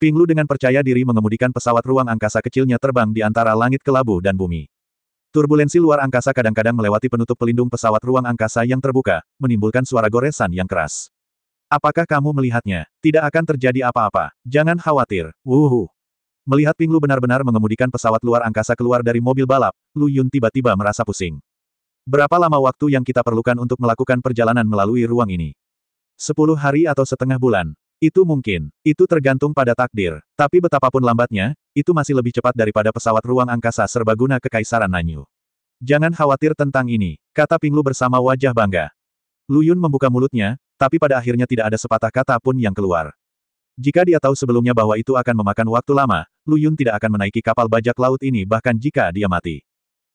Ping Lu dengan percaya diri mengemudikan pesawat ruang angkasa kecilnya terbang di antara langit kelabu dan bumi. Turbulensi luar angkasa kadang-kadang melewati penutup pelindung pesawat ruang angkasa yang terbuka, menimbulkan suara goresan yang keras. Apakah kamu melihatnya? Tidak akan terjadi apa-apa. Jangan khawatir. Wuhu. Melihat Ping Lu benar-benar mengemudikan pesawat luar angkasa keluar dari mobil balap, Lu Yun tiba-tiba merasa pusing. Berapa lama waktu yang kita perlukan untuk melakukan perjalanan melalui ruang ini? 10 hari atau setengah bulan? Itu mungkin. Itu tergantung pada takdir. Tapi betapapun lambatnya, itu masih lebih cepat daripada pesawat ruang angkasa serbaguna Kekaisaran Nanyu. Jangan khawatir tentang ini, kata Ping Lu bersama wajah bangga. Lu Yun membuka mulutnya, tapi pada akhirnya tidak ada sepatah kata pun yang keluar. Jika dia tahu sebelumnya bahwa itu akan memakan waktu lama, Lu Yun tidak akan menaiki kapal bajak laut ini bahkan jika dia mati.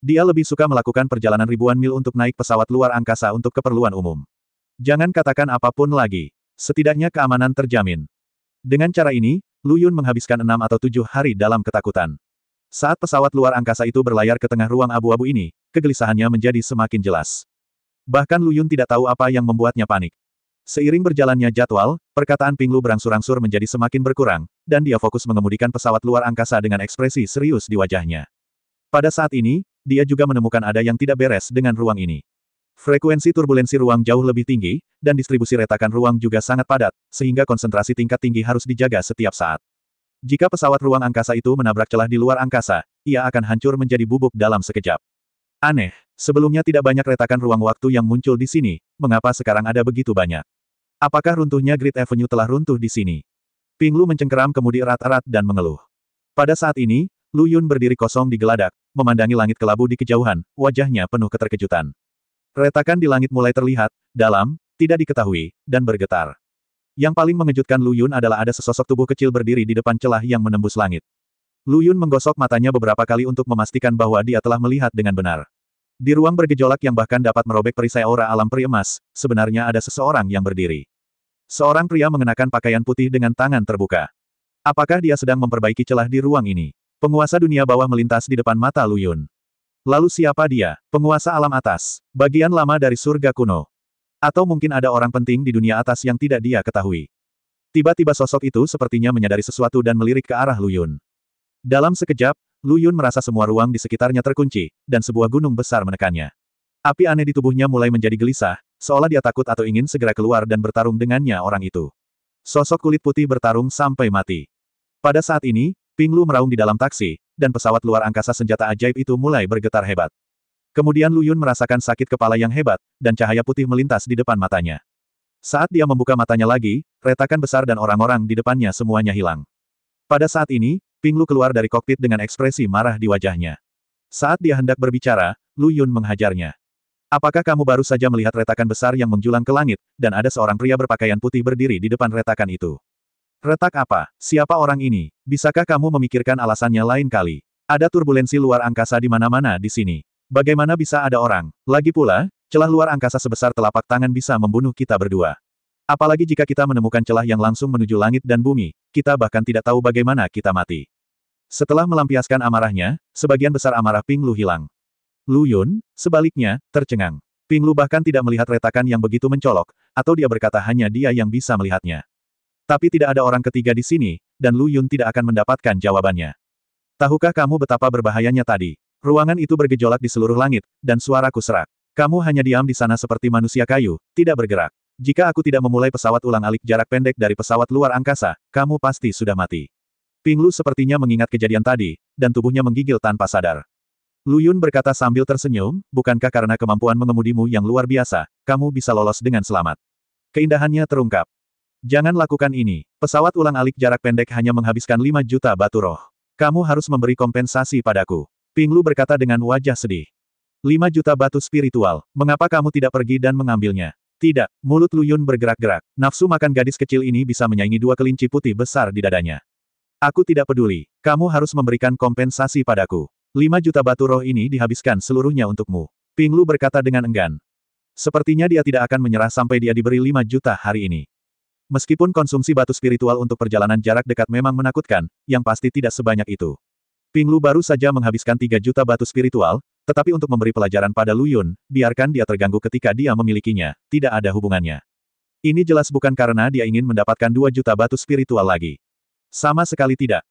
Dia lebih suka melakukan perjalanan ribuan mil untuk naik pesawat luar angkasa untuk keperluan umum. Jangan katakan apapun lagi. Setidaknya keamanan terjamin. Dengan cara ini, Lu Yun menghabiskan 6 atau 7 hari dalam ketakutan. Saat pesawat luar angkasa itu berlayar ke tengah ruang abu-abu ini, kegelisahannya menjadi semakin jelas. Bahkan Lu Yun tidak tahu apa yang membuatnya panik. Seiring berjalannya jadwal, perkataan Ping Lu berangsur-angsur menjadi semakin berkurang, dan dia fokus mengemudikan pesawat luar angkasa dengan ekspresi serius di wajahnya. Pada saat ini, dia juga menemukan ada yang tidak beres dengan ruang ini. Frekuensi turbulensi ruang jauh lebih tinggi, dan distribusi retakan ruang juga sangat padat, sehingga konsentrasi tingkat tinggi harus dijaga setiap saat. Jika pesawat ruang angkasa itu menabrak celah di luar angkasa, ia akan hancur menjadi bubuk dalam sekejap. Aneh, sebelumnya tidak banyak retakan ruang waktu yang muncul di sini, mengapa sekarang ada begitu banyak? Apakah runtuhnya Great Avenue telah runtuh di sini? Ping Lu mencengkeram kemudi erat-erat dan mengeluh. Pada saat ini, Lu Yun berdiri kosong di geladak, memandangi langit kelabu di kejauhan, wajahnya penuh keterkejutan. Retakan di langit mulai terlihat, dalam, tidak diketahui, dan bergetar. Yang paling mengejutkan Lu Yun adalah ada sesosok tubuh kecil berdiri di depan celah yang menembus langit. Lu Yun menggosok matanya beberapa kali untuk memastikan bahwa dia telah melihat dengan benar. Di ruang bergejolak yang bahkan dapat merobek perisai aura alam peri emas, sebenarnya ada seseorang yang berdiri. Seorang pria mengenakan pakaian putih dengan tangan terbuka. Apakah dia sedang memperbaiki celah di ruang ini? Penguasa dunia bawah melintas di depan mata Lu Yun. Lalu siapa dia? Penguasa alam atas. Bagian lama dari surga kuno. Atau mungkin ada orang penting di dunia atas yang tidak dia ketahui. Tiba-tiba sosok itu sepertinya menyadari sesuatu dan melirik ke arah Lu Yun. Dalam sekejap, Lu Yun merasa semua ruang di sekitarnya terkunci, dan sebuah gunung besar menekannya. Api aneh di tubuhnya mulai menjadi gelisah, seolah dia takut atau ingin segera keluar dan bertarung dengannya orang itu. Sosok kulit putih bertarung sampai mati. Pada saat ini, Ping Lu meraung di dalam taksi, dan pesawat luar angkasa senjata ajaib itu mulai bergetar hebat. Kemudian Lu Yun merasakan sakit kepala yang hebat, dan cahaya putih melintas di depan matanya. Saat dia membuka matanya lagi, retakan besar dan orang-orang di depannya semuanya hilang. Pada saat ini, Ping Lu keluar dari kokpit dengan ekspresi marah di wajahnya. Saat dia hendak berbicara, Lu Yun menghajarnya. Apakah kamu baru saja melihat retakan besar yang menjulang ke langit, dan ada seorang pria berpakaian putih berdiri di depan retakan itu? Retak apa? Siapa orang ini? Bisakah kamu memikirkan alasannya lain kali? Ada turbulensi luar angkasa di mana-mana di sini. Bagaimana bisa ada orang? Lagi pula, celah luar angkasa sebesar telapak tangan bisa membunuh kita berdua. Apalagi jika kita menemukan celah yang langsung menuju langit dan bumi, kita bahkan tidak tahu bagaimana kita mati. Setelah melampiaskan amarahnya, sebagian besar amarah Ping Lu hilang. Lu Yun, sebaliknya, tercengang. Ping Lu bahkan tidak melihat retakan yang begitu mencolok, atau dia berkata hanya dia yang bisa melihatnya. Tapi tidak ada orang ketiga di sini, dan Lu Yun tidak akan mendapatkan jawabannya. Tahukah kamu betapa berbahayanya tadi? Ruangan itu bergejolak di seluruh langit, dan suaraku serak. Kamu hanya diam di sana seperti manusia kayu, tidak bergerak. Jika aku tidak memulai pesawat ulang-alik jarak pendek dari pesawat luar angkasa, kamu pasti sudah mati. Ping Lu sepertinya mengingat kejadian tadi, dan tubuhnya menggigil tanpa sadar. Lu Yun berkata sambil tersenyum, bukankah karena kemampuan mengemudimu yang luar biasa, kamu bisa lolos dengan selamat? Keindahannya terungkap. Jangan lakukan ini. Pesawat ulang-alik jarak pendek hanya menghabiskan 5 juta batu roh. Kamu harus memberi kompensasi padaku. Ping Lu berkata dengan wajah sedih. 5 juta batu spiritual, mengapa kamu tidak pergi dan mengambilnya? Tidak, mulut Lu Yun bergerak-gerak. Nafsu makan gadis kecil ini bisa menyaingi 2 kelinci putih besar di dadanya. Aku tidak peduli. Kamu harus memberikan kompensasi padaku. 5 juta batu roh ini dihabiskan seluruhnya untukmu. Ping Lu berkata dengan enggan. Sepertinya dia tidak akan menyerah sampai dia diberi 5 juta hari ini. Meskipun konsumsi batu spiritual untuk perjalanan jarak dekat memang menakutkan, yang pasti tidak sebanyak itu. Ping Lu baru saja menghabiskan 3 juta batu spiritual, tetapi untuk memberi pelajaran pada Lu Yun, biarkan dia terganggu ketika dia memilikinya, tidak ada hubungannya. Ini jelas bukan karena dia ingin mendapatkan 2 juta batu spiritual lagi. Sama sekali tidak.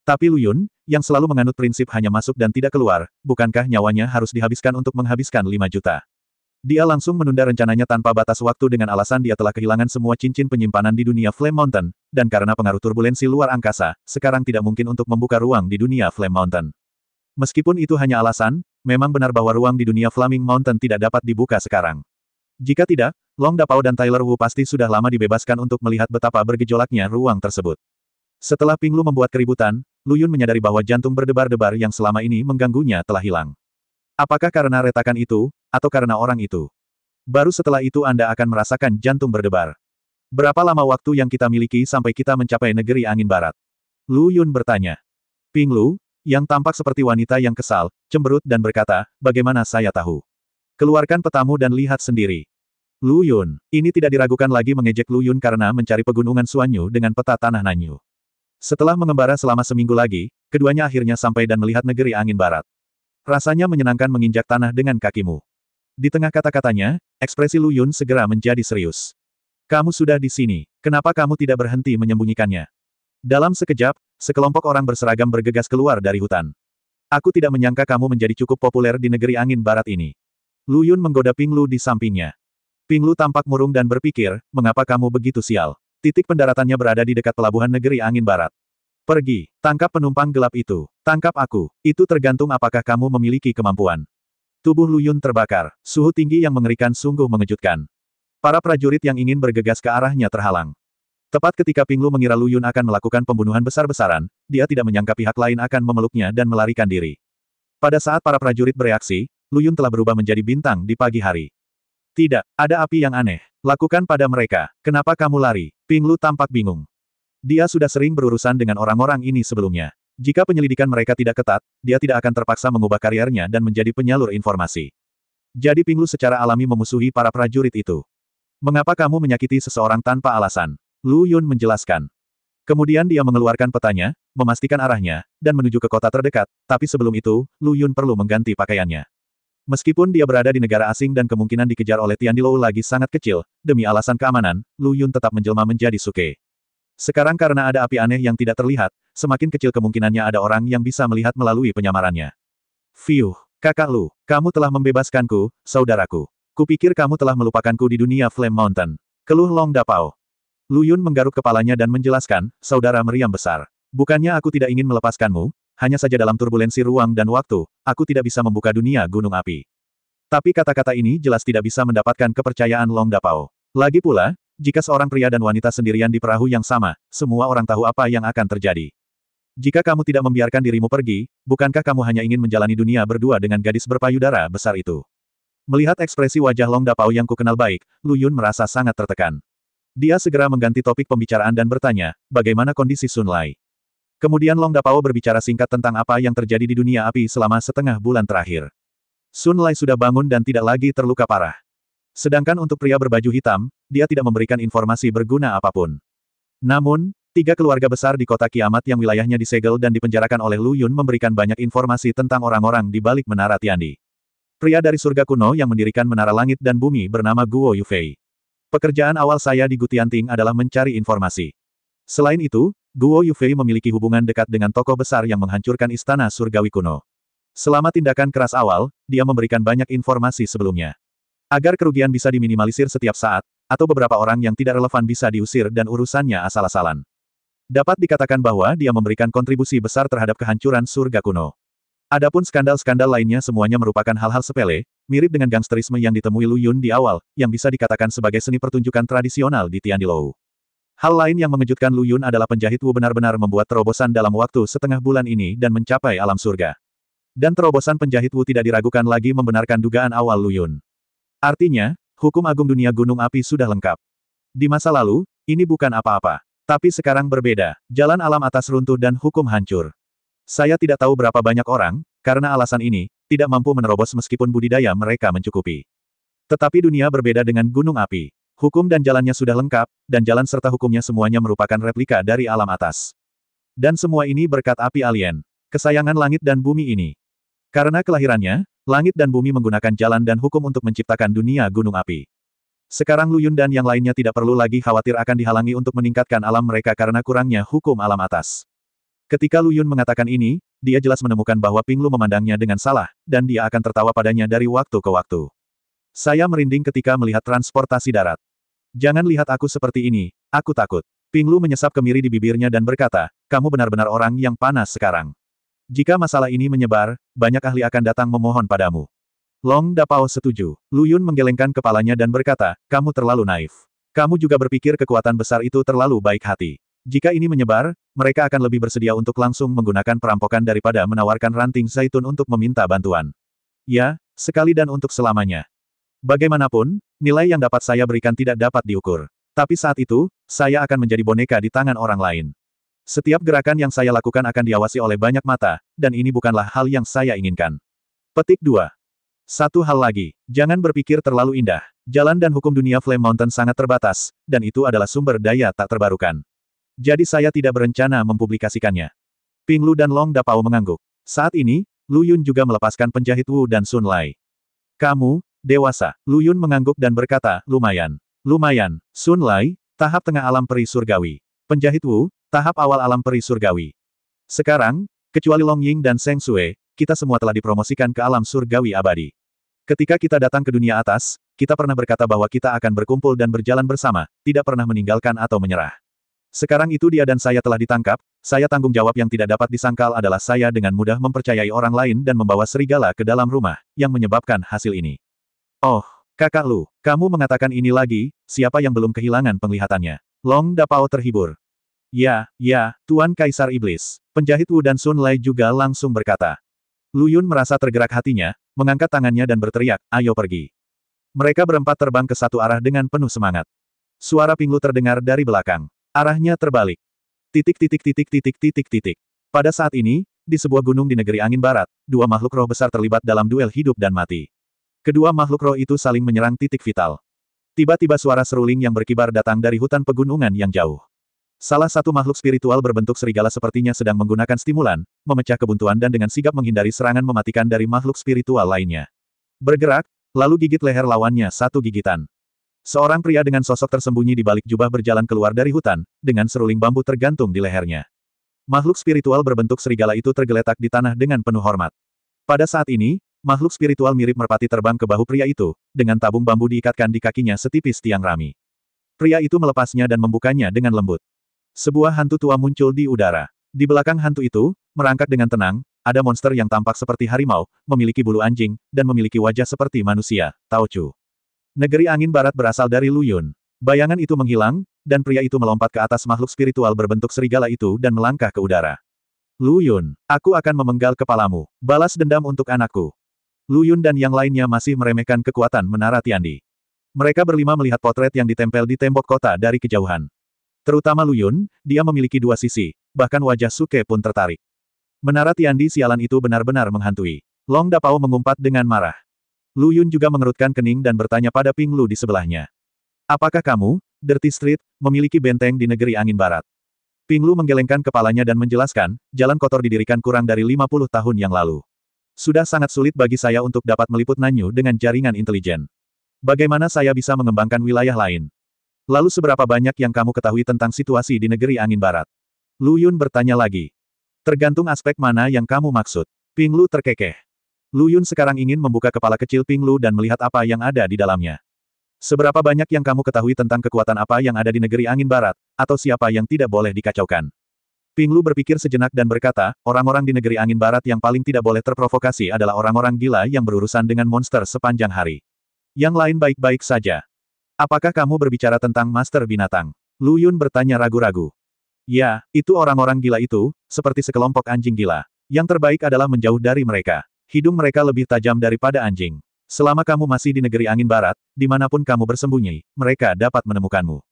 Tapi Lu Yun, yang selalu menganut prinsip hanya masuk dan tidak keluar, bukankah nyawanya harus dihabiskan untuk menghabiskan 5 juta? Dia langsung menunda rencananya tanpa batas waktu dengan alasan dia telah kehilangan semua cincin penyimpanan di dunia Flame Mountain, dan karena pengaruh turbulensi luar angkasa, sekarang tidak mungkin untuk membuka ruang di dunia Flame Mountain. Meskipun itu hanya alasan, memang benar bahwa ruang di dunia Flaming Mountain tidak dapat dibuka sekarang. Jika tidak, Long Dapao dan Tyler Wu pasti sudah lama dibebaskan untuk melihat betapa bergejolaknya ruang tersebut. Setelah Ping Lu membuat keributan, Lu Yun menyadari bahwa jantung berdebar-debar yang selama ini mengganggunya telah hilang. Apakah karena retakan itu, atau karena orang itu? Baru setelah itu Anda akan merasakan jantung berdebar. Berapa lama waktu yang kita miliki sampai kita mencapai negeri angin barat? Lu Yun bertanya. Ping Lu, yang tampak seperti wanita yang kesal, cemberut dan berkata, bagaimana saya tahu? Keluarkan petamu dan lihat sendiri. Lu Yun, ini tidak diragukan lagi mengejek Lu Yun karena mencari pegunungan Suanyu dengan peta tanah Nanyu. Setelah mengembara selama seminggu lagi, keduanya akhirnya sampai dan melihat negeri angin barat. Rasanya menyenangkan menginjak tanah dengan kakimu. Di tengah kata-katanya, ekspresi Lu Yun segera menjadi serius. Kamu sudah di sini, kenapa kamu tidak berhenti menyembunyikannya? Dalam sekejap, sekelompok orang berseragam bergegas keluar dari hutan. Aku tidak menyangka kamu menjadi cukup populer di negeri angin barat ini. Lu Yun menggoda Ping Lu di sampingnya. Ping Lu tampak murung dan berpikir, mengapa kamu begitu sial? Titik pendaratannya berada di dekat pelabuhan negeri angin barat. Pergi, tangkap penumpang gelap itu. Tangkap aku. Itu tergantung apakah kamu memiliki kemampuan. Tubuh Lu Yun terbakar. Suhu tinggi yang mengerikan sungguh mengejutkan. Para prajurit yang ingin bergegas ke arahnya terhalang. Tepat ketika Ping Lu mengira Lu Yun akan melakukan pembunuhan besar-besaran, dia tidak menyangka pihak lain akan memeluknya dan melarikan diri. Pada saat para prajurit bereaksi, Lu Yun telah berubah menjadi bintang di pagi hari. Tidak, ada api yang aneh. Lakukan pada mereka. Kenapa kamu lari? Ping Lu tampak bingung. Dia sudah sering berurusan dengan orang-orang ini sebelumnya. Jika penyelidikan mereka tidak ketat, dia tidak akan terpaksa mengubah kariernya dan menjadi penyalur informasi. Jadi Ping Lu secara alami memusuhi para prajurit itu. Mengapa kamu menyakiti seseorang tanpa alasan? Lu Yun menjelaskan. Kemudian dia mengeluarkan petanya, memastikan arahnya, dan menuju ke kota terdekat, tapi sebelum itu, Lu Yun perlu mengganti pakaiannya. Meskipun dia berada di negara asing dan kemungkinan dikejar oleh Tiandilou lagi sangat kecil, demi alasan keamanan, Lu Yun tetap menjelma menjadi Suke. Sekarang karena ada api aneh yang tidak terlihat, semakin kecil kemungkinannya ada orang yang bisa melihat melalui penyamarannya. Fiuh, kakak Lu, kamu telah membebaskanku, saudaraku. Kupikir kamu telah melupakanku di dunia Flame Mountain. Keluh Long Dapao. Lu Yun menggaruk kepalanya dan menjelaskan, saudara meriam besar. Bukannya aku tidak ingin melepaskanmu, hanya saja dalam turbulensi ruang dan waktu, aku tidak bisa membuka dunia gunung api. Tapi kata-kata ini jelas tidak bisa mendapatkan kepercayaan Long Dapao. Lagi pula, jika seorang pria dan wanita sendirian di perahu yang sama, semua orang tahu apa yang akan terjadi. Jika kamu tidak membiarkan dirimu pergi, bukankah kamu hanya ingin menjalani dunia berdua dengan gadis berpayudara besar itu? Melihat ekspresi wajah Long Dapao yang kukenal baik, Lu Yun merasa sangat tertekan. Dia segera mengganti topik pembicaraan dan bertanya, bagaimana kondisi Sun Lai? Kemudian Long Dapao berbicara singkat tentang apa yang terjadi di dunia api selama setengah bulan terakhir. Sun Lai sudah bangun dan tidak lagi terluka parah. Sedangkan untuk pria berbaju hitam, dia tidak memberikan informasi berguna apapun. Namun, 3 keluarga besar di kota kiamat yang wilayahnya disegel dan dipenjarakan oleh Lu Yun memberikan banyak informasi tentang orang-orang di balik menara Tiandi. Pria dari surga kuno yang mendirikan menara langit dan bumi bernama Guo Yufei. Pekerjaan awal saya di Gutianting adalah mencari informasi. Selain itu, Guo Yufei memiliki hubungan dekat dengan tokoh besar yang menghancurkan istana surgawi kuno. Selama tindakan keras awal, dia memberikan banyak informasi sebelumnya. Agar kerugian bisa diminimalisir setiap saat, atau beberapa orang yang tidak relevan bisa diusir dan urusannya asal-asalan. Dapat dikatakan bahwa dia memberikan kontribusi besar terhadap kehancuran surga kuno. Adapun skandal-skandal lainnya semuanya merupakan hal-hal sepele, mirip dengan gangsterisme yang ditemui Lu Yun di awal, yang bisa dikatakan sebagai seni pertunjukan tradisional di Tiandilou. Hal lain yang mengejutkan Lu Yun adalah penjahit Wu benar-benar membuat terobosan dalam waktu setengah bulan ini dan mencapai alam surga. Dan terobosan penjahit Wu tidak diragukan lagi membenarkan dugaan awal Lu Yun. Artinya, hukum agung dunia gunung api sudah lengkap. Di masa lalu, ini bukan apa-apa. Tapi sekarang berbeda, jalan alam atas runtuh dan hukum hancur. Saya tidak tahu berapa banyak orang, karena alasan ini, tidak mampu menerobos meskipun budidaya mereka mencukupi. Tetapi dunia berbeda dengan gunung api. Hukum dan jalannya sudah lengkap, dan jalan serta hukumnya semuanya merupakan replika dari alam atas. Dan semua ini berkat api alien, kesayangan langit dan bumi ini. Karena kelahirannya, langit dan bumi menggunakan jalan dan hukum untuk menciptakan dunia gunung api. Sekarang Lu Yun dan yang lainnya tidak perlu lagi khawatir akan dihalangi untuk meningkatkan alam mereka karena kurangnya hukum alam atas. Ketika Lu Yun mengatakan ini, dia jelas menemukan bahwa Ping Lu memandangnya dengan salah, dan dia akan tertawa padanya dari waktu ke waktu. Saya merinding ketika melihat transportasi darat. Jangan lihat aku seperti ini, aku takut. Ping Lu menyesap kemiri di bibirnya dan berkata, kamu benar-benar orang yang panas sekarang. Jika masalah ini menyebar, banyak ahli akan datang memohon padamu. Long Dapao setuju. Lu Yun menggelengkan kepalanya dan berkata, kamu terlalu naif. Kamu juga berpikir kekuatan besar itu terlalu baik hati. Jika ini menyebar, mereka akan lebih bersedia untuk langsung menggunakan perampokan daripada menawarkan ranting zaitun untuk meminta bantuan. Ya, sekali dan untuk selamanya. Bagaimanapun, nilai yang dapat saya berikan tidak dapat diukur. Tapi saat itu, saya akan menjadi boneka di tangan orang lain. Setiap gerakan yang saya lakukan akan diawasi oleh banyak mata, dan ini bukanlah hal yang saya inginkan. Petik 2. Satu hal lagi, jangan berpikir terlalu indah. Jalan dan hukum dunia Flame Mountain sangat terbatas, dan itu adalah sumber daya tak terbarukan. Jadi saya tidak berencana mempublikasikannya. Ping Lu dan Long Dapao mengangguk. Saat ini, Lu Yun juga melepaskan penjahit Wu dan Sun Lai. Kamu, dewasa. Lu Yun mengangguk dan berkata, lumayan. Lumayan. Sun Lai, tahap tengah alam peri surgawi. Penjahit Wu, tahap awal alam peri surgawi. Sekarang, kecuali Long Ying dan Seng Sue, kita semua telah dipromosikan ke alam surgawi abadi. Ketika kita datang ke dunia atas, kita pernah berkata bahwa kita akan berkumpul dan berjalan bersama, tidak pernah meninggalkan atau menyerah. Sekarang itu dia dan saya telah ditangkap, saya tanggung jawab yang tidak dapat disangkal adalah saya dengan mudah mempercayai orang lain dan membawa serigala ke dalam rumah, yang menyebabkan hasil ini. Oh, kakak Lu, kamu mengatakan ini lagi, siapa yang belum kehilangan penglihatannya? Long Dapao terhibur. Ya, Tuan Kaisar Iblis. Penjahit Wu dan Sun Lai juga langsung berkata. Lu Yun merasa tergerak hatinya, mengangkat tangannya dan berteriak, ayo pergi. Mereka berempat terbang ke satu arah dengan penuh semangat. Suara Ping Lu terdengar dari belakang. Arahnya terbalik. Pada saat ini, di sebuah gunung di negeri angin barat, dua makhluk roh besar terlibat dalam duel hidup dan mati. Kedua makhluk roh itu saling menyerang titik vital. Tiba-tiba suara seruling yang berkibar datang dari hutan pegunungan yang jauh. Salah satu makhluk spiritual berbentuk serigala sepertinya sedang menggunakan stimulan, memecah kebuntuan dan dengan sigap menghindari serangan mematikan dari makhluk spiritual lainnya. Bergerak, lalu gigit leher lawannya satu gigitan. Seorang pria dengan sosok tersembunyi di balik jubah berjalan keluar dari hutan, dengan seruling bambu tergantung di lehernya. Makhluk spiritual berbentuk serigala itu tergeletak di tanah dengan penuh hormat. Pada saat ini, makhluk spiritual mirip merpati terbang ke bahu pria itu, dengan tabung bambu diikatkan di kakinya setipis tiang rami. Pria itu melepasnya dan membukanya dengan lembut. Sebuah hantu tua muncul di udara. Di belakang hantu itu, merangkak dengan tenang, ada monster yang tampak seperti harimau, memiliki bulu anjing, dan memiliki wajah seperti manusia, Tao Chu. Negeri angin barat berasal dari Lu Yun. Bayangan itu menghilang, dan pria itu melompat ke atas makhluk spiritual berbentuk serigala itu dan melangkah ke udara. Lu Yun, aku akan memenggal kepalamu. Balas dendam untuk anakku. Lu Yun dan yang lainnya masih meremehkan kekuatan Menara Tiandi. Mereka berlima melihat potret yang ditempel di tembok kota dari kejauhan. Terutama Lu Yun, dia memiliki dua sisi, bahkan wajah Suke pun tertarik. Menara Tiandi sialan itu benar-benar menghantui. Long Dapao mengumpat dengan marah. Lu Yun juga mengerutkan kening dan bertanya pada Ping Lu di sebelahnya. Apakah kamu, Dirty Street, memiliki benteng di negeri angin barat? Ping Lu menggelengkan kepalanya dan menjelaskan, jalan kotor didirikan kurang dari 50 tahun yang lalu. Sudah sangat sulit bagi saya untuk dapat meliput Nanyu dengan jaringan intelijen. Bagaimana saya bisa mengembangkan wilayah lain? Lalu seberapa banyak yang kamu ketahui tentang situasi di negeri angin barat? Lu Yun bertanya lagi. Tergantung aspek mana yang kamu maksud. Ping Lu terkekeh. Lu Yun sekarang ingin membuka kepala kecil Ping Lu dan melihat apa yang ada di dalamnya. Seberapa banyak yang kamu ketahui tentang kekuatan apa yang ada di negeri angin barat, atau siapa yang tidak boleh dikacaukan? Ping Lu berpikir sejenak dan berkata, orang-orang di negeri angin barat yang paling tidak boleh terprovokasi adalah orang-orang gila yang berurusan dengan monster sepanjang hari. Yang lain baik-baik saja. Apakah kamu berbicara tentang Master Binatang? Lu Yun bertanya ragu-ragu. Ya, itu orang-orang gila itu, seperti sekelompok anjing gila. Yang terbaik adalah menjauh dari mereka. Hidung mereka lebih tajam daripada anjing. Selama kamu masih di negeri angin barat, dimanapun kamu bersembunyi, mereka dapat menemukanmu.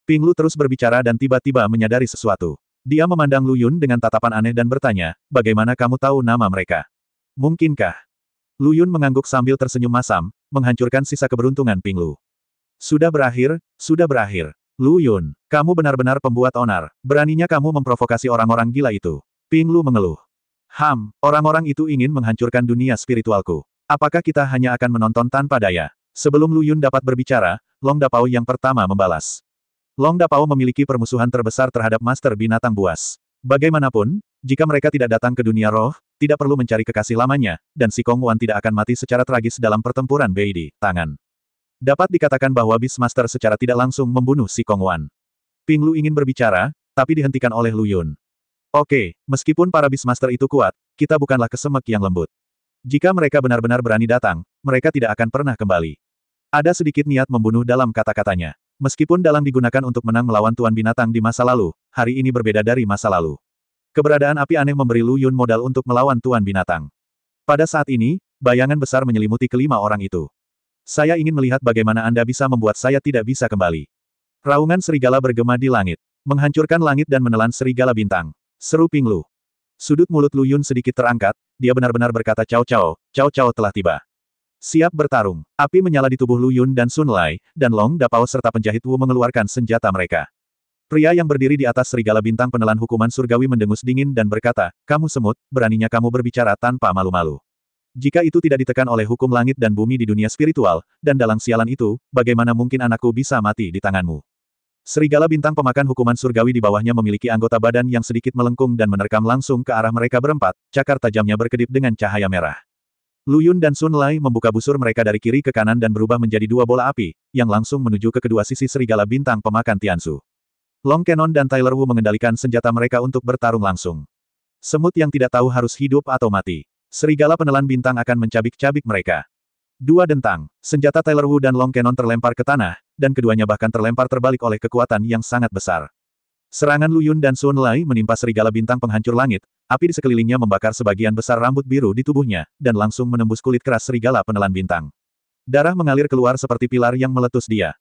Ping Lu terus berbicara dan tiba-tiba menyadari sesuatu. Dia memandang Lu Yun dengan tatapan aneh dan bertanya, bagaimana kamu tahu nama mereka? Mungkinkah? Lu Yun mengangguk sambil tersenyum masam, menghancurkan sisa keberuntungan Ping Lu. Sudah berakhir, sudah berakhir. Lu Yun, kamu benar-benar pembuat onar. Beraninya kamu memprovokasi orang-orang gila itu. Ping Lu mengeluh. Orang-orang itu ingin menghancurkan dunia spiritualku. Apakah kita hanya akan menonton tanpa daya? Sebelum Lu Yun dapat berbicara, Long Dapao yang pertama membalas. Long Dapao memiliki permusuhan terbesar terhadap Master Binatang Buas. Bagaimanapun, jika mereka tidak datang ke dunia roh, tidak perlu mencari kekasih lamanya, dan si Kong Wan tidak akan mati secara tragis dalam pertempuran BID, tangan. Dapat dikatakan bahwa Beastmaster secara tidak langsung membunuh si Kong Wan. Ping Lu ingin berbicara, tapi dihentikan oleh Lu Yun. Oke, meskipun para Beastmaster itu kuat, kita bukanlah kesemek yang lembut. Jika mereka benar-benar berani datang, mereka tidak akan pernah kembali. Ada sedikit niat membunuh dalam kata-katanya. Meskipun dalang digunakan untuk menang melawan Tuan Binatang di masa lalu, hari ini berbeda dari masa lalu. Keberadaan api aneh memberi Lu Yun modal untuk melawan Tuan Binatang. Pada saat ini, bayangan besar menyelimuti kelima orang itu. Saya ingin melihat bagaimana Anda bisa membuat saya tidak bisa kembali. Raungan serigala bergema di langit, menghancurkan langit dan menelan serigala bintang. Seru Ping Lu. Sudut mulut Lu Yun sedikit terangkat, dia benar-benar berkata Cao Cao telah tiba. Siap bertarung. Api menyala di tubuh Lu Yun dan Sun Lai, dan Long Dapao serta penjahit Wu mengeluarkan senjata mereka. Pria yang berdiri di atas serigala bintang penelan hukuman surgawi mendengus dingin dan berkata, kamu semut, beraninya kamu berbicara tanpa malu-malu. Jika itu tidak ditekan oleh hukum langit dan bumi di dunia spiritual, dan dalang sialan itu, bagaimana mungkin anakku bisa mati di tanganmu? Serigala bintang pemakan hukuman surgawi di bawahnya memiliki anggota badan yang sedikit melengkung dan menerkam langsung ke arah mereka berempat, cakar tajamnya berkedip dengan cahaya merah. Lu Yun dan Sun Lai membuka busur mereka dari kiri ke kanan dan berubah menjadi dua bola api, yang langsung menuju ke kedua sisi serigala bintang pemakan Tiansu. Long Cannon dan Tyler Wu mengendalikan senjata mereka untuk bertarung langsung. Semut yang tidak tahu harus hidup atau mati. Serigala penelan bintang akan mencabik-cabik mereka. Dua dentang, senjata Tyler Wu dan Long Cannon terlempar ke tanah, dan keduanya bahkan terlempar terbalik oleh kekuatan yang sangat besar. Serangan Lu Yun dan Sun Lai menimpa serigala bintang penghancur langit, api di sekelilingnya membakar sebagian besar rambut biru di tubuhnya, dan langsung menembus kulit keras serigala penelan bintang. Darah mengalir keluar seperti pilar yang meletus dia.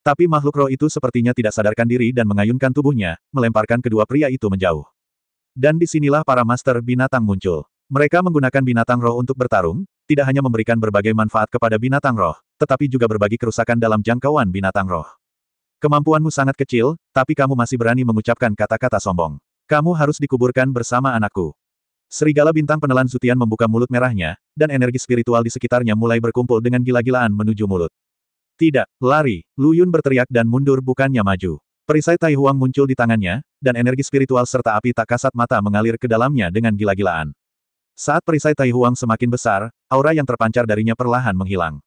Tapi makhluk roh itu sepertinya tidak sadarkan diri dan mengayunkan tubuhnya, melemparkan kedua pria itu menjauh. Dan disinilah para master binatang muncul. Mereka menggunakan binatang roh untuk bertarung, tidak hanya memberikan berbagai manfaat kepada binatang roh, tetapi juga berbagi kerusakan dalam jangkauan binatang roh. Kemampuanmu sangat kecil, tapi kamu masih berani mengucapkan kata-kata sombong. Kamu harus dikuburkan bersama anakku. Serigala bintang penelan Zutian membuka mulut merahnya, dan energi spiritual di sekitarnya mulai berkumpul dengan gila-gilaan menuju mulut. Tidak, lari, Lu Yun berteriak dan mundur bukannya maju. Perisai Tai Huang muncul di tangannya, dan energi spiritual serta api tak kasat mata mengalir ke dalamnya dengan gila-gilaan. Saat perisai Tai Huang semakin besar, aura yang terpancar darinya perlahan menghilang.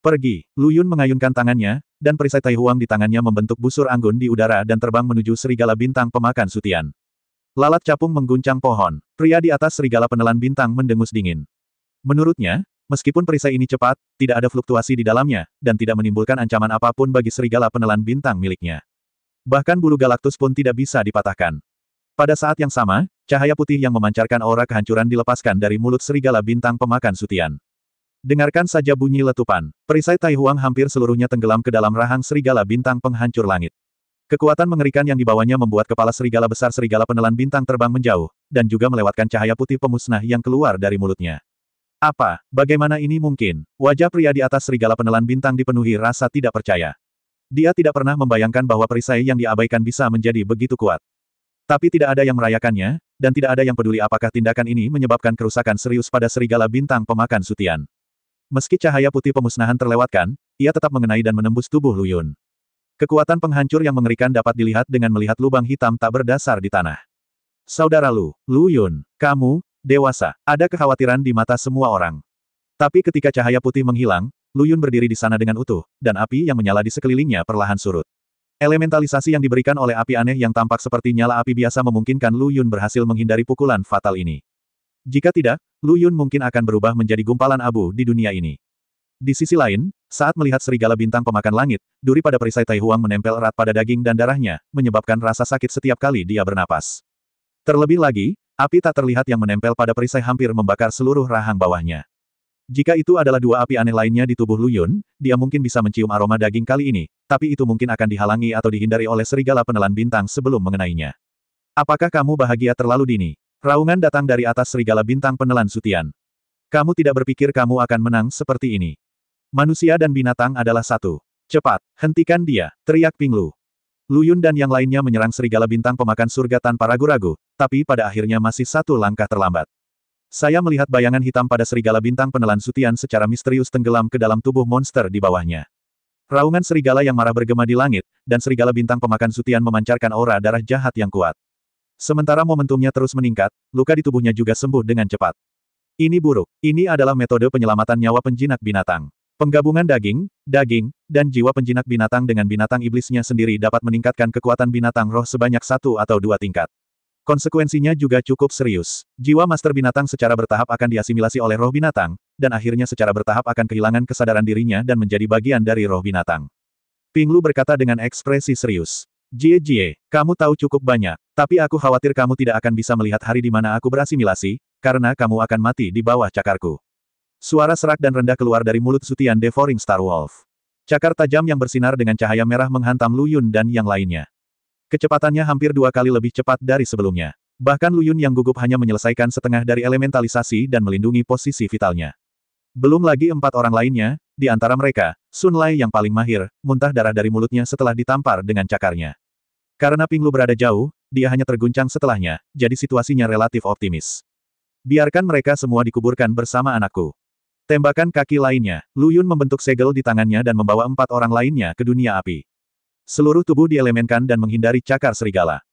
Pergi, Lu Yun mengayunkan tangannya, dan perisai Tai Huang di tangannya membentuk busur anggun di udara dan terbang menuju serigala bintang pemakan Zutian. Lalat capung mengguncang pohon. Pria di atas serigala penelan bintang mendengus dingin. Menurutnya, meskipun perisai ini cepat, tidak ada fluktuasi di dalamnya, dan tidak menimbulkan ancaman apapun bagi serigala penelan bintang miliknya. Bahkan bulu Galactus pun tidak bisa dipatahkan. Pada saat yang sama, cahaya putih yang memancarkan aura kehancuran dilepaskan dari mulut serigala bintang pemakan Zutian. Dengarkan saja bunyi letupan. Perisai Tai Huang hampir seluruhnya tenggelam ke dalam rahang serigala bintang penghancur langit. Kekuatan mengerikan yang dibawanya membuat kepala serigala besar serigala penelan bintang terbang menjauh, dan juga melewatkan cahaya putih pemusnah yang keluar dari mulutnya. Apa? Bagaimana ini mungkin? Wajah pria di atas serigala penelan bintang dipenuhi rasa tidak percaya. Dia tidak pernah membayangkan bahwa perisai yang diabaikan bisa menjadi begitu kuat. Tapi tidak ada yang merayakannya, dan tidak ada yang peduli apakah tindakan ini menyebabkan kerusakan serius pada serigala bintang pemakan Zutian. Meski cahaya putih pemusnahan terlewatkan, ia tetap mengenai dan menembus tubuh Lu Yun. Kekuatan penghancur yang mengerikan dapat dilihat dengan melihat lubang hitam tak berdasar di tanah. Saudara Lu Yun, kamu, dewasa, ada kekhawatiran di mata semua orang. Tapi ketika cahaya putih menghilang, Lu Yun berdiri di sana dengan utuh, dan api yang menyala di sekelilingnya perlahan surut. Elementalisasi yang diberikan oleh api aneh yang tampak seperti nyala api biasa memungkinkan Lu Yun berhasil menghindari pukulan fatal ini. Jika tidak, Lu Yun mungkin akan berubah menjadi gumpalan abu di dunia ini. Di sisi lain, saat melihat serigala bintang pemakan langit, duri pada perisai Tai Huang menempel erat pada daging dan darahnya, menyebabkan rasa sakit setiap kali dia bernapas. Terlebih lagi, api tak terlihat yang menempel pada perisai hampir membakar seluruh rahang bawahnya. Jika itu adalah dua api aneh lainnya di tubuh Lu Yun, dia mungkin bisa mencium aroma daging kali ini, tapi itu mungkin akan dihalangi atau dihindari oleh serigala penelan bintang sebelum mengenainya. Apakah kamu bahagia terlalu dini? Raungan datang dari atas serigala bintang penelan Zutian. Kamu tidak berpikir kamu akan menang seperti ini. Manusia dan binatang adalah satu. Cepat, hentikan dia, teriak Ping Lu. Lu Yun dan yang lainnya menyerang serigala bintang pemakan surga tanpa ragu-ragu, tapi pada akhirnya masih satu langkah terlambat. Saya melihat bayangan hitam pada serigala bintang penelan Zutian secara misterius tenggelam ke dalam tubuh monster di bawahnya. Raungan serigala yang marah bergema di langit, dan serigala bintang pemakan sutian memancarkan aura darah jahat yang kuat. Sementara momentumnya terus meningkat, luka di tubuhnya juga sembuh dengan cepat. Ini buruk. Ini adalah metode penyelamatan nyawa penjinak binatang. Penggabungan daging, dan jiwa penjinak binatang dengan binatang iblisnya sendiri dapat meningkatkan kekuatan binatang roh sebanyak 1 atau 2 tingkat. Konsekuensinya juga cukup serius. Jiwa master binatang secara bertahap akan diasimilasi oleh roh binatang, dan akhirnya secara bertahap akan kehilangan kesadaran dirinya dan menjadi bagian dari roh binatang. Ping Lu berkata dengan ekspresi serius. Jie, kamu tahu cukup banyak, tapi aku khawatir kamu tidak akan bisa melihat hari di mana aku berasimilasi, karena kamu akan mati di bawah cakarku. Suara serak dan rendah keluar dari mulut Sutian Devouring Star Wolf. Cakar tajam yang bersinar dengan cahaya merah menghantam Lu Yun dan yang lainnya. Kecepatannya hampir 2 kali lebih cepat dari sebelumnya. Bahkan Lu Yun yang gugup hanya menyelesaikan setengah dari elementalisasi dan melindungi posisi vitalnya. Belum lagi 4 orang lainnya, di antara mereka, Sun Lei yang paling mahir, muntah darah dari mulutnya setelah ditampar dengan cakarnya. Karena Ping Lu berada jauh, dia hanya terguncang setelahnya, jadi situasinya relatif optimis. Biarkan mereka semua dikuburkan bersama anakku. Tembakan kaki lainnya, Lu Yun membentuk segel di tangannya dan membawa 4 orang lainnya ke dunia api. Seluruh tubuh dielemenkan dan menghindari cakar serigala.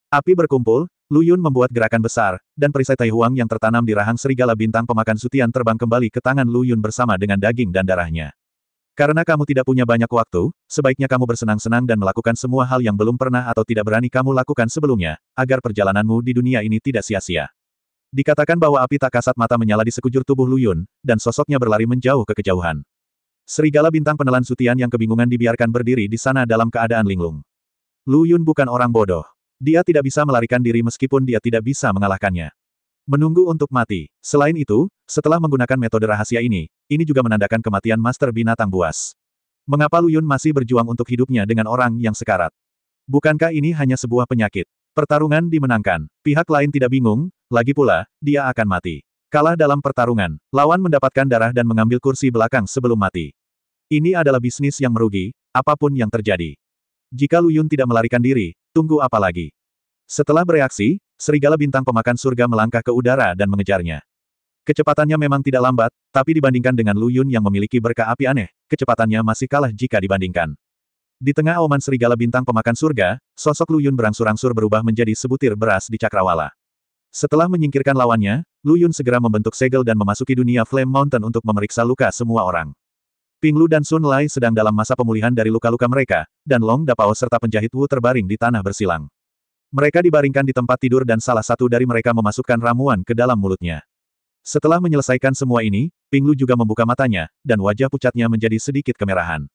Api berkumpul, Lu Yun membuat gerakan besar, dan perisai Tai Huang yang tertanam di rahang serigala bintang pemakan sutian terbang kembali ke tangan Lu Yun bersama dengan daging dan darahnya. Karena kamu tidak punya banyak waktu, sebaiknya kamu bersenang-senang dan melakukan semua hal yang belum pernah atau tidak berani kamu lakukan sebelumnya, agar perjalananmu di dunia ini tidak sia-sia. Dikatakan bahwa api tak kasat mata menyala di sekujur tubuh Lu Yun, dan sosoknya berlari menjauh ke kejauhan. Serigala bintang penelan sutian yang kebingungan dibiarkan berdiri di sana dalam keadaan linglung. Lu Yun bukan orang bodoh. Dia tidak bisa melarikan diri meskipun dia tidak bisa mengalahkannya. Menunggu untuk mati. Selain itu, setelah menggunakan metode rahasia ini juga menandakan kematian Master Binatang Buas. Mengapa Lu Yun masih berjuang untuk hidupnya dengan orang yang sekarat? Bukankah ini hanya sebuah penyakit? Pertarungan dimenangkan. Pihak lain tidak bingung, lagi pula, dia akan mati. Kalah dalam pertarungan. Lawan mendapatkan darah dan mengambil kursi belakang sebelum mati. Ini adalah bisnis yang merugi, apapun yang terjadi. Jika Lu Yun tidak melarikan diri, tunggu apa lagi? Setelah bereaksi, serigala bintang pemakan surga melangkah ke udara dan mengejarnya. Kecepatannya memang tidak lambat, tapi dibandingkan dengan Lu Yun yang memiliki berkah api aneh, kecepatannya masih kalah jika dibandingkan. Di tengah auman serigala bintang pemakan surga, sosok Lu Yun berangsur-angsur berubah menjadi sebutir beras di cakrawala. Setelah menyingkirkan lawannya, Lu Yun segera membentuk segel dan memasuki dunia Flame Mountain untuk memeriksa luka semua orang. Ping Lu dan Sun Lei sedang dalam masa pemulihan dari luka-luka mereka, dan Long Dapao serta penjahit Wu terbaring di tanah bersilang. Mereka dibaringkan di tempat tidur dan salah satu dari mereka memasukkan ramuan ke dalam mulutnya. Setelah menyelesaikan semua ini, Ping Lu juga membuka matanya, dan wajah pucatnya menjadi sedikit kemerahan.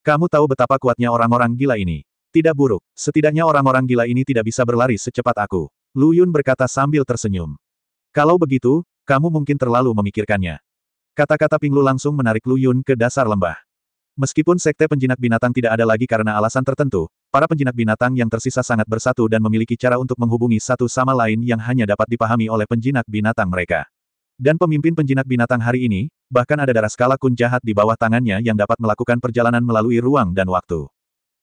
Kamu tahu betapa kuatnya orang-orang gila ini. Tidak buruk, setidaknya orang-orang gila ini tidak bisa berlari secepat aku. Lu Yun berkata sambil tersenyum. Kalau begitu, kamu mungkin terlalu memikirkannya. Kata-kata Ping Lu langsung menarik Lu Yun ke dasar lembah. Meskipun sekte penjinak binatang tidak ada lagi karena alasan tertentu, para penjinak binatang yang tersisa sangat bersatu dan memiliki cara untuk menghubungi satu sama lain yang hanya dapat dipahami oleh penjinak binatang mereka. Dan pemimpin penjinak binatang hari ini, bahkan ada darah skala kun jahat di bawah tangannya yang dapat melakukan perjalanan melalui ruang dan waktu.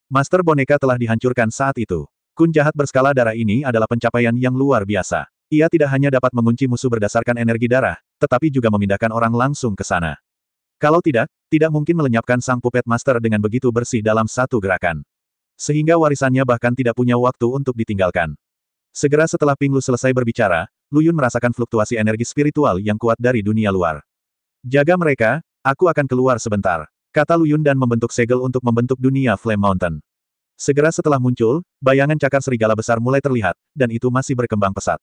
Master boneka telah dihancurkan saat itu. Kun jahat berskala darah ini adalah pencapaian yang luar biasa. Ia tidak hanya dapat mengunci musuh berdasarkan energi darah, tetapi juga memindahkan orang langsung ke sana. Kalau tidak mungkin melenyapkan sang puppet master dengan begitu bersih dalam satu gerakan. Sehingga warisannya bahkan tidak punya waktu untuk ditinggalkan. Segera setelah Ping Lu selesai berbicara, Lu Yun merasakan fluktuasi energi spiritual yang kuat dari dunia luar. Jaga mereka, aku akan keluar sebentar, kata Lu Yun dan membentuk segel untuk membentuk dunia Flame Mountain. Segera setelah muncul, bayangan cakar serigala besar mulai terlihat, dan itu masih berkembang pesat.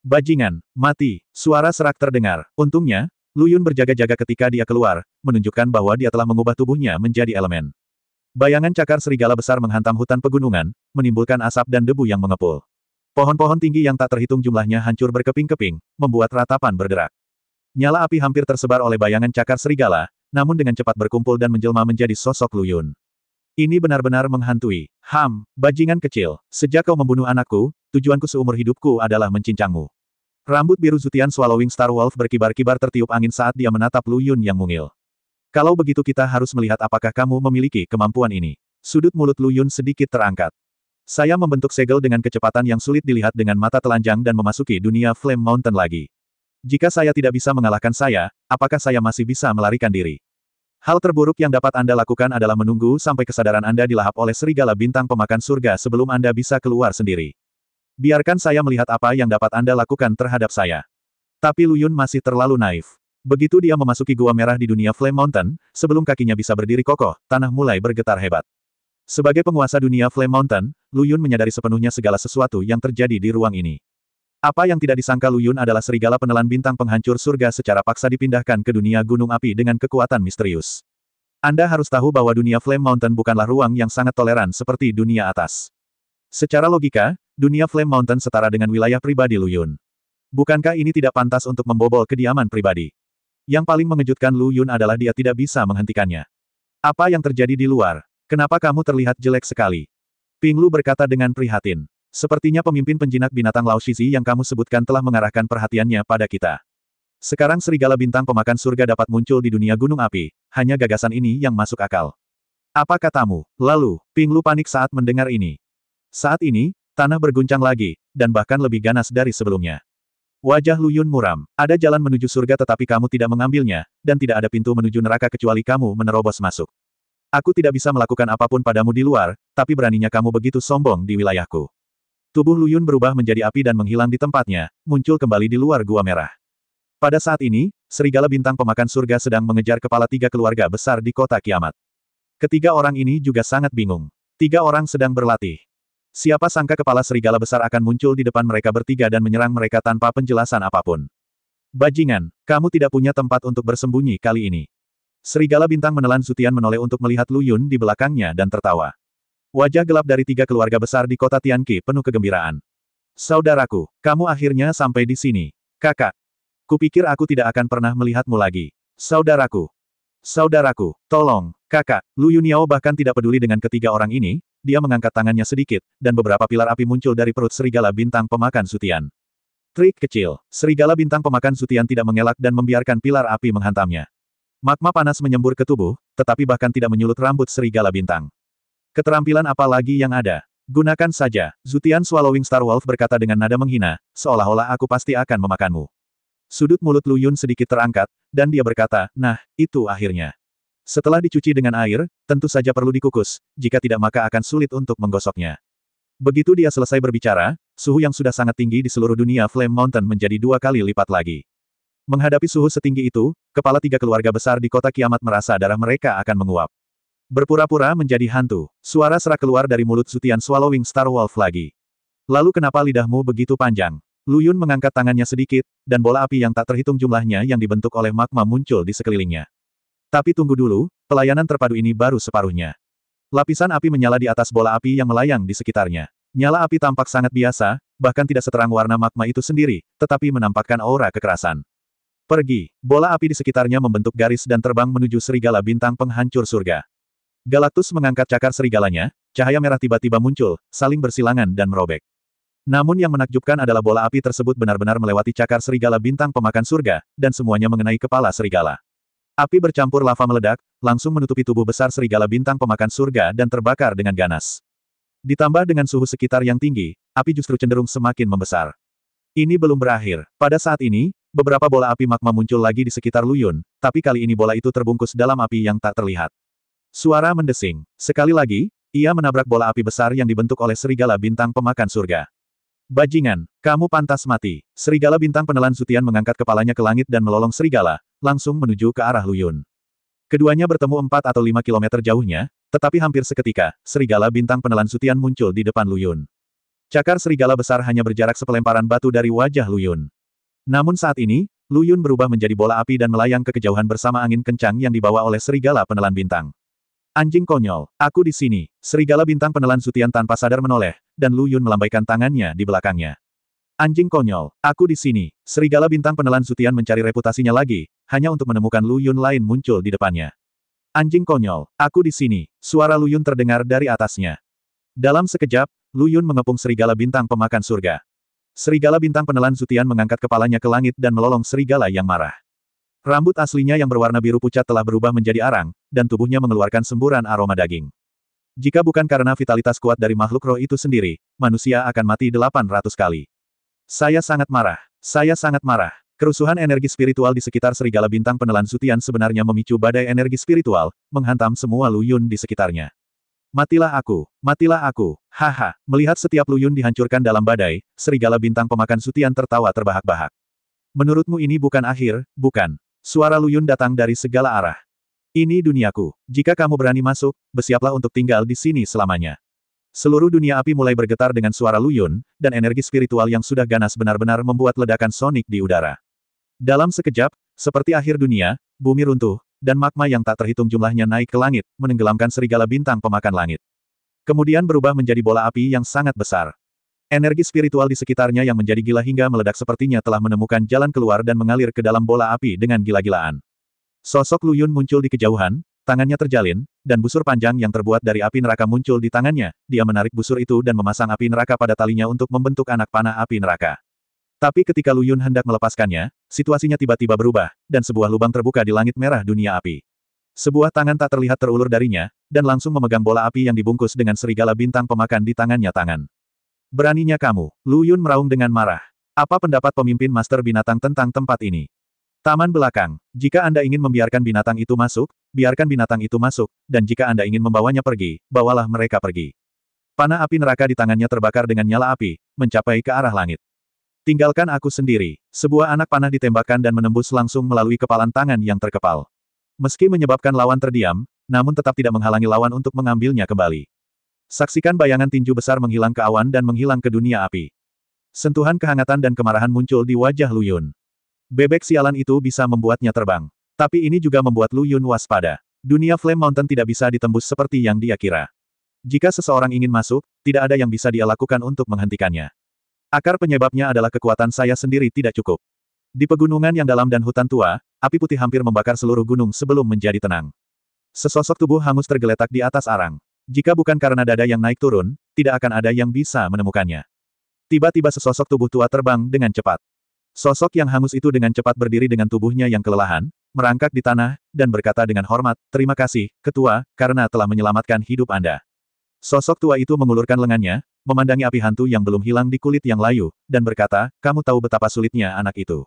Bajingan, mati, suara serak terdengar. Untungnya, Lu Yun berjaga-jaga ketika dia keluar, menunjukkan bahwa dia telah mengubah tubuhnya menjadi elemen. Bayangan cakar serigala besar menghantam hutan pegunungan, menimbulkan asap dan debu yang mengepul. Pohon-pohon tinggi yang tak terhitung jumlahnya hancur berkeping-keping, membuat ratapan bergerak. Nyala api hampir tersebar oleh bayangan cakar serigala, namun dengan cepat berkumpul dan menjelma menjadi sosok Lu Yun. Ini benar-benar menghantui. Bajingan kecil, sejak kau membunuh anakku, tujuanku seumur hidupku adalah mencincangmu. Rambut biru Zutian Swallowing Star Wolf berkibar-kibar tertiup angin saat dia menatap Lu Yun yang mungil. Kalau begitu kita harus melihat apakah kamu memiliki kemampuan ini. Sudut mulut Lu Yun sedikit terangkat. Saya membentuk segel dengan kecepatan yang sulit dilihat dengan mata telanjang dan memasuki dunia Flame Mountain lagi. Jika saya tidak bisa mengalahkan saya, apakah saya masih bisa melarikan diri? Hal terburuk yang dapat Anda lakukan adalah menunggu sampai kesadaran Anda dilahap oleh serigala bintang pemakan surga sebelum Anda bisa keluar sendiri. Biarkan saya melihat apa yang dapat Anda lakukan terhadap saya. Tapi Lu Yun masih terlalu naif. Begitu dia memasuki gua merah di dunia Flame Mountain, sebelum kakinya bisa berdiri kokoh, tanah mulai bergetar hebat. Sebagai penguasa dunia Flame Mountain, Lu Yun menyadari sepenuhnya segala sesuatu yang terjadi di ruang ini. Apa yang tidak disangka Lu Yun adalah serigala penelan bintang penghancur surga secara paksa dipindahkan ke dunia gunung api dengan kekuatan misterius. Anda harus tahu bahwa dunia Flame Mountain bukanlah ruang yang sangat toleran seperti dunia atas. Secara logika, dunia Flame Mountain setara dengan wilayah pribadi Lu Yun. Bukankah ini tidak pantas untuk membobol kediaman pribadi? Yang paling mengejutkan Lu Yun adalah dia tidak bisa menghentikannya. Apa yang terjadi di luar? Kenapa kamu terlihat jelek sekali? Ping Lu berkata dengan prihatin. Sepertinya pemimpin penjinak binatang Lao Shizi yang kamu sebutkan telah mengarahkan perhatiannya pada kita. Sekarang serigala bintang pemakan surga dapat muncul di dunia gunung api, hanya gagasan ini yang masuk akal. Apa katamu? Lalu, Ping Lu panik saat mendengar ini. Saat ini, tanah berguncang lagi, dan bahkan lebih ganas dari sebelumnya. Wajah Lu Yun muram. Ada jalan menuju surga tetapi kamu tidak mengambilnya, dan tidak ada pintu menuju neraka kecuali kamu menerobos masuk. Aku tidak bisa melakukan apapun padamu di luar, tapi beraninya kamu begitu sombong di wilayahku. Tubuh Lu Yun berubah menjadi api dan menghilang di tempatnya, muncul kembali di luar gua merah. Pada saat ini, serigala bintang pemakan surga sedang mengejar kepala 3 keluarga besar di kota kiamat. Ketiga orang ini juga sangat bingung. 3 orang sedang berlatih. Siapa sangka kepala serigala besar akan muncul di depan mereka bertiga dan menyerang mereka tanpa penjelasan apapun. Bajingan, kamu tidak punya tempat untuk bersembunyi kali ini. Serigala bintang menelan Zutian menoleh untuk melihat Lu Yun di belakangnya dan tertawa. Wajah gelap dari 3 keluarga besar di kota Tianqi penuh kegembiraan. Saudaraku, kamu akhirnya sampai di sini. Kakak. Kupikir aku tidak akan pernah melihatmu lagi. Saudaraku. Saudaraku, tolong, kakak. Lu Yuniao bahkan tidak peduli dengan ketiga orang ini, dia mengangkat tangannya sedikit, dan beberapa pilar api muncul dari perut serigala bintang pemakan Zutian. Trik kecil, serigala bintang pemakan Zutian tidak mengelak dan membiarkan pilar api menghantamnya. Magma panas menyembur ke tubuh, tetapi bahkan tidak menyulut rambut serigala bintang. Keterampilan apa lagi yang ada? Gunakan saja. Zutian Swallowing Star Wolf berkata dengan nada menghina, seolah-olah aku pasti akan memakanmu. Sudut mulut Lu Yun sedikit terangkat, dan dia berkata, nah, itu akhirnya. Setelah dicuci dengan air, tentu saja perlu dikukus, jika tidak maka akan sulit untuk menggosoknya. Begitu dia selesai berbicara, suhu yang sudah sangat tinggi di seluruh dunia Flame Mountain menjadi 2 kali lipat lagi. Menghadapi suhu setinggi itu, kepala 3 keluarga besar di kota kiamat merasa darah mereka akan menguap. Berpura-pura menjadi hantu. Suara serak keluar dari mulut Zutian Swallowing Star Wolf lagi. Lalu kenapa lidahmu begitu panjang? Lu Yun mengangkat tangannya sedikit, dan bola api yang tak terhitung jumlahnya yang dibentuk oleh magma muncul di sekelilingnya. Tapi tunggu dulu, pelayanan terpadu ini baru separuhnya. Lapisan api menyala di atas bola api yang melayang di sekitarnya. Nyala api tampak sangat biasa, bahkan tidak seterang warna magma itu sendiri, tetapi menampakkan aura kekerasan. Pergi, bola api di sekitarnya membentuk garis dan terbang menuju serigala bintang penghancur surga. Galactus mengangkat cakar serigalanya, cahaya merah tiba-tiba muncul, saling bersilangan dan merobek. Namun yang menakjubkan adalah bola api tersebut benar-benar melewati cakar serigala bintang pemakan surga, dan semuanya mengenai kepala serigala. Api bercampur lava meledak, langsung menutupi tubuh besar serigala bintang pemakan surga dan terbakar dengan ganas. Ditambah dengan suhu sekitar yang tinggi, api justru cenderung semakin membesar. Ini belum berakhir. Pada saat ini, beberapa bola api magma muncul lagi di sekitar Lu Yun, tapi kali ini bola itu terbungkus dalam api yang tak terlihat. Suara mendesing. Sekali lagi, ia menabrak bola api besar yang dibentuk oleh serigala bintang pemakan surga. Bajingan, kamu pantas mati. Serigala bintang penelan Zutian mengangkat kepalanya ke langit dan melolong serigala, langsung menuju ke arah Lu Yun. Keduanya bertemu 4 atau 5 kilometer jauhnya, tetapi hampir seketika, serigala bintang penelan Zutian muncul di depan Lu Yun. Cakar serigala besar hanya berjarak sepelemparan batu dari wajah Lu Yun. Namun saat ini, Lu Yun berubah menjadi bola api dan melayang ke kejauhan bersama angin kencang yang dibawa oleh serigala penelan bintang. Anjing konyol, aku di sini. Serigala bintang penelan Zutian tanpa sadar menoleh, dan Lu Yun melambaikan tangannya di belakangnya. Anjing konyol, aku di sini. Serigala bintang penelan Zutian mencari reputasinya lagi, hanya untuk menemukan Lu Yun lain muncul di depannya. Anjing konyol, aku di sini. Suara Lu Yun terdengar dari atasnya. Dalam sekejap, Lu Yun mengepung serigala bintang pemakan surga. Serigala bintang penelan Zutian mengangkat kepalanya ke langit dan melolong serigala yang marah. Rambut aslinya yang berwarna biru pucat telah berubah menjadi arang, dan tubuhnya mengeluarkan semburan aroma daging. Jika bukan karena vitalitas kuat dari makhluk roh itu sendiri, manusia akan mati 800 kali. Saya sangat marah. Saya sangat marah. Kerusuhan energi spiritual di sekitar serigala bintang penelan Sutian sebenarnya memicu badai energi spiritual, menghantam semua Lu Yun di sekitarnya. Matilah aku, haha. Melihat setiap Lu Yun dihancurkan dalam badai, serigala bintang pemakan Sutian tertawa terbahak-bahak. Menurutmu ini bukan akhir, bukan? Suara Lu Yun datang dari segala arah. Ini duniaku. Jika kamu berani masuk, bersiaplah untuk tinggal di sini selamanya. Seluruh dunia api mulai bergetar dengan suara Lu Yun, dan energi spiritual yang sudah ganas benar-benar membuat ledakan sonik di udara. Dalam sekejap, seperti akhir dunia, bumi runtuh, dan magma yang tak terhitung jumlahnya naik ke langit, menenggelamkan serigala bintang pemakan langit. Kemudian berubah menjadi bola api yang sangat besar. Energi spiritual di sekitarnya yang menjadi gila hingga meledak sepertinya telah menemukan jalan keluar dan mengalir ke dalam bola api dengan gila-gilaan. Sosok Lu Yun muncul di kejauhan, tangannya terjalin, dan busur panjang yang terbuat dari api neraka muncul di tangannya. Dia menarik busur itu dan memasang api neraka pada talinya untuk membentuk anak panah api neraka. Tapi ketika Lu Yun hendak melepaskannya, situasinya tiba-tiba berubah, dan sebuah lubang terbuka di langit merah dunia api. Sebuah tangan tak terlihat terulur darinya, dan langsung memegang bola api yang dibungkus dengan serigala bintang pemakan di tangannya tangan. Beraninya kamu, Lu Yun meraung dengan marah. Apa pendapat pemimpin Master Binatang tentang tempat ini? Taman belakang. Jika Anda ingin membiarkan binatang itu masuk, biarkan binatang itu masuk, dan jika Anda ingin membawanya pergi, bawalah mereka pergi. Panah api neraka di tangannya terbakar dengan nyala api, mencapai ke arah langit. Tinggalkan aku sendiri. Sebuah anak panah ditembakkan dan menembus langsung melalui kepalan tangan yang terkepal. Meski menyebabkan lawan terdiam, namun tetap tidak menghalangi lawan untuk mengambilnya kembali. Saksikan bayangan tinju besar menghilang ke awan dan menghilang ke dunia api. Sentuhan kehangatan dan kemarahan muncul di wajah Lu Yun. Bebek sialan itu bisa membuatnya terbang. Tapi ini juga membuat Lu Yun waspada. Dunia Flame Mountain tidak bisa ditembus seperti yang dia kira. Jika seseorang ingin masuk, tidak ada yang bisa dia lakukan untuk menghentikannya. Akar penyebabnya adalah kekuatan saya sendiri tidak cukup. Di pegunungan yang dalam dan hutan tua, api putih hampir membakar seluruh gunung sebelum menjadi tenang. Sesosok tubuh hangus tergeletak di atas arang. Jika bukan karena dada yang naik turun, tidak akan ada yang bisa menemukannya. Tiba-tiba sesosok tubuh tua terbang dengan cepat. Sosok yang hangus itu dengan cepat berdiri dengan tubuhnya yang kelelahan, merangkak di tanah, dan berkata dengan hormat, "Terima kasih, Ketua, karena telah menyelamatkan hidup Anda." Sosok tua itu mengulurkan lengannya, memandangi api hantu yang belum hilang di kulit yang layu, dan berkata, "Kamu tahu betapa sulitnya anak itu.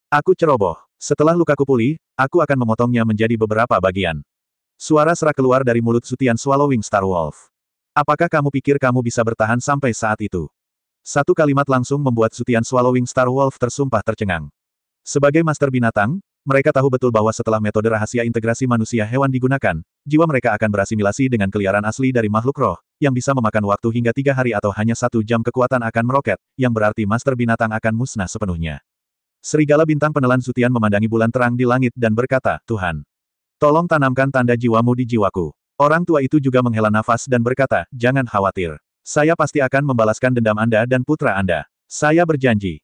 Aku ceroboh. Setelah lukaku pulih, aku akan memotongnya menjadi beberapa bagian." Suara serak keluar dari mulut Sutian Swallowing Star Wolf. "Apakah kamu pikir kamu bisa bertahan sampai saat itu?" Satu kalimat langsung membuat Sutian Swallowing Star Wolf tersumpah tercengang. Sebagai master binatang, mereka tahu betul bahwa setelah metode rahasia integrasi manusia hewan digunakan, jiwa mereka akan berasimilasi dengan keliaran asli dari makhluk roh, yang bisa memakan waktu hingga 3 hari atau hanya 1 jam kekuatan akan meroket, yang berarti master binatang akan musnah sepenuhnya. Serigala bintang penelan Sutian memandangi bulan terang di langit dan berkata, "Tuhan, tolong tanamkan tanda jiwamu di jiwaku." Orang tua itu juga menghela nafas dan berkata, "Jangan khawatir. Saya pasti akan membalaskan dendam Anda dan putra Anda. Saya berjanji."